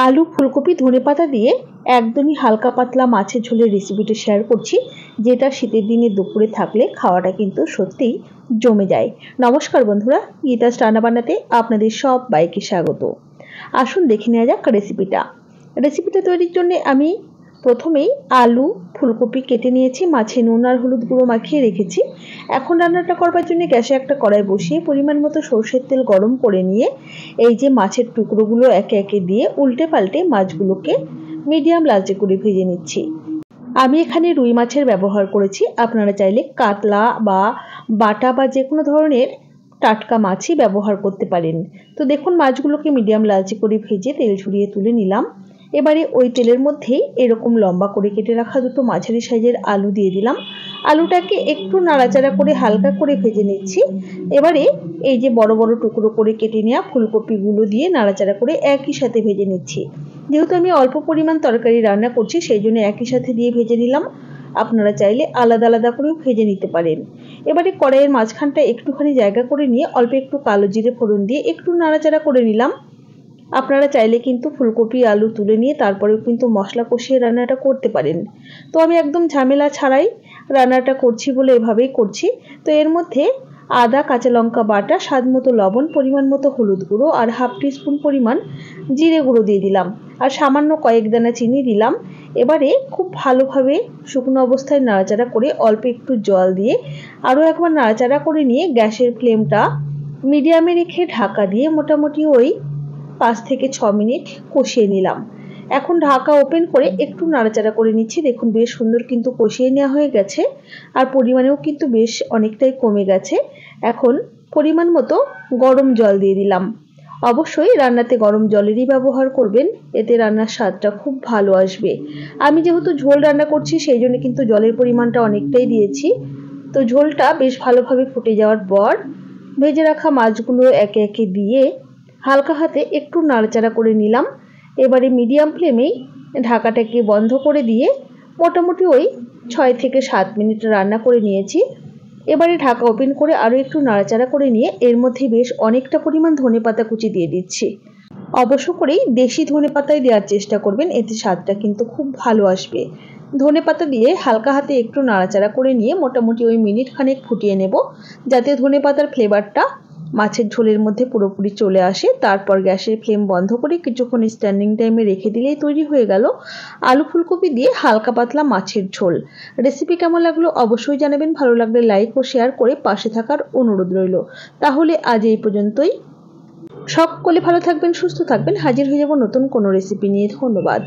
আলু ফুলকপি ধনেপাতা দিয়ে একদমই হালকা পাতলা মাছের ঝোলের রেসিপিটা শেয়ার করছি, যেটা শীতের দিনে দুপুরে থাকলে খাওয়াটা কিন্তু সত্যিই জমে যায়। নমস্কার বন্ধুরা, গীতাস রান্না বান্নাতে আপনাদের সবাইকে স্বাগত। আসুন দেখে নেওয়া যাক রেসিপিটা তৈরির জন্য আমি প্রথমেই আলু ফুলকপি কেটে নিয়েছি, মাছে নুন আর হলুদ গুঁড়ো মাখিয়ে রেখেছি। এখন রান্নাটা করবার জন্য গ্যাসে একটা কড়াই বসিয়ে পরিমাণ মতো সরষের তেল গরম করে নিয়ে এই যে মাছের টুকরোগুলো একে একে দিয়ে উল্টে পাল্টে মাছগুলোকে মিডিয়াম লালচে করে ভেজে নিচ্ছি। আমি এখানে রুই মাছের ব্যবহার করেছি, আপনারা চাইলে কাতলা বা বাটা বা যে কোনো ধরনের টাটকা মাছই ব্যবহার করতে পারেন। তো দেখুন, মাছগুলোকে মিডিয়াম লালচে করে ভেজে তেল ঝরিয়ে তুলে নিলাম। এবারে ওই তেলের মধ্যেই এরকম লম্বা করে কেটে রাখা দুটো মাঝারি সাইজের আলু দিয়ে দিলাম। আলুটাকে একটু নাড়াচাড়া করে হালকা করে ভেজে নিচ্ছি। এবারে এই যে বড় বড় টুকরো করে কেটে নেওয়া ফুলকপিগুলো দিয়ে নাড়াচাড়া করে একই সাথে ভেজে নিচ্ছি। যেহেতু আমি অল্প পরিমাণ তরকারি রান্না করছি, সেই জন্য একই সাথে দিয়ে ভেজে নিলাম। আপনারা চাইলে আলাদা আলাদা করেও ভেজে নিতে পারেন। এবারে কড়াইয়ের মাঝখানটা একটুখানি জায়গা করে নিয়ে অল্প একটু কালো জিরে ফোড়ন দিয়ে একটু নাড়াচাড়া করে নিলাম। আপনারা চাইলে কিন্তু ফুলকপি আলু তুলে নিয়ে তারপরেও কিন্তু মশলা কষিয়ে রান্নাটা করতে পারেন। তো আমি একদম ঝামেলা ছাড়াই রান্নাটা করছি বলে এভাবেই করছি। তো এর মধ্যে আদা কাঁচা লঙ্কা বাটা, স্বাদ মতো লবণ, পরিমাণ মতো হলুদ গুঁড়ো আর হাফ টিস্পুন পরিমাণ জিরে গুঁড়ো দিয়ে দিলাম, আর সামান্য কয়েক দানা চিনি দিলাম। এবারে খুব ভালোভাবে শুকনো অবস্থায় নাড়াচাড়া করে অল্প একটু জল দিয়ে আরও একবার নাড়াচাড়া করে নিয়ে গ্যাসের ফ্লেমটা মিডিয়ামে রেখে ঢাকা দিয়ে মোটামুটি ওই 5 থেকে 6 মিনিট কষিয়ে নিলাম। এখন ঢাকা ওপেন করে একটু নাড়াচাড়া করে নিচ্ছি। দেখুন, বেশ সুন্দর কিন্তু কষিয়ে নেওয়া হয়ে গেছে, আর পরিমাণেও কিন্তু বেশ অনেকটাই কমে গেছে। এখন পরিমাণ মতো গরম জল দিয়ে দিলাম। অবশ্যই রান্নাতে গরম জলেরই ব্যবহার করবেন, এতে রান্নার স্বাদটা খুব ভালো আসবে। আমি যেহেতু ঝোল রান্না করছি, সেই জন্য কিন্তু জলের পরিমাণটা অনেকটাই দিয়েছি। তো ঝোলটা বেশ ভালোভাবে ফুটে যাওয়ার পর ভেজে রাখা মাছগুলো একে একে দিয়ে হালকা হাতে একটু নাড়াচাড়া করে নিলাম। এবারে মিডিয়াম ফ্লেমেই ঢাকাটাকে বন্ধ করে দিয়ে মোটামুটি ওই 6 থেকে 7 মিনিট রান্না করে নিয়েছি। এবারে ঢাকা ওপেন করে আরও একটু নাড়াচাড়া করে নিয়ে এর মধ্যে বেশ অনেকটা পরিমাণ ধনেপাতা কুচি দিয়ে দিচ্ছি। অবশ্য করেই দেশি ধনেপাতাই দেওয়ার চেষ্টা করবেন, এতে স্বাদটা কিন্তু খুব ভালো আসবে। ধনেপাতা দিয়ে হালকা হাতে একটু নাড়াচাড়া করে নিয়ে মোটামুটি ওই মিনিট খানেক ফুটিয়ে নেব, যাতে ধনেপাতার ফ্লেভারটা মাছের ঝোলের মধ্যে পুরোপুরি চলে আসে। তারপর গ্যাসের ফ্লেম বন্ধ করে কিছুক্ষণ স্ট্যান্ডিং টাইমে রেখে দিলেই তৈরি হয়ে গেল আলু ফুলকপি দিয়ে হালকা পাতলা মাছের ঝোল। রেসিপি কেমন লাগলো অবশ্যই জানাবেন। ভালো লাগলে লাইক ও শেয়ার করে পাশে থাকার অনুরোধ রইল। তাহলে আজ এই পর্যন্তই। সকলে ভালো থাকবেন, সুস্থ থাকবেন। হাজির হয়ে যাব নতুন কোনো রেসিপি নিয়ে। ধন্যবাদ।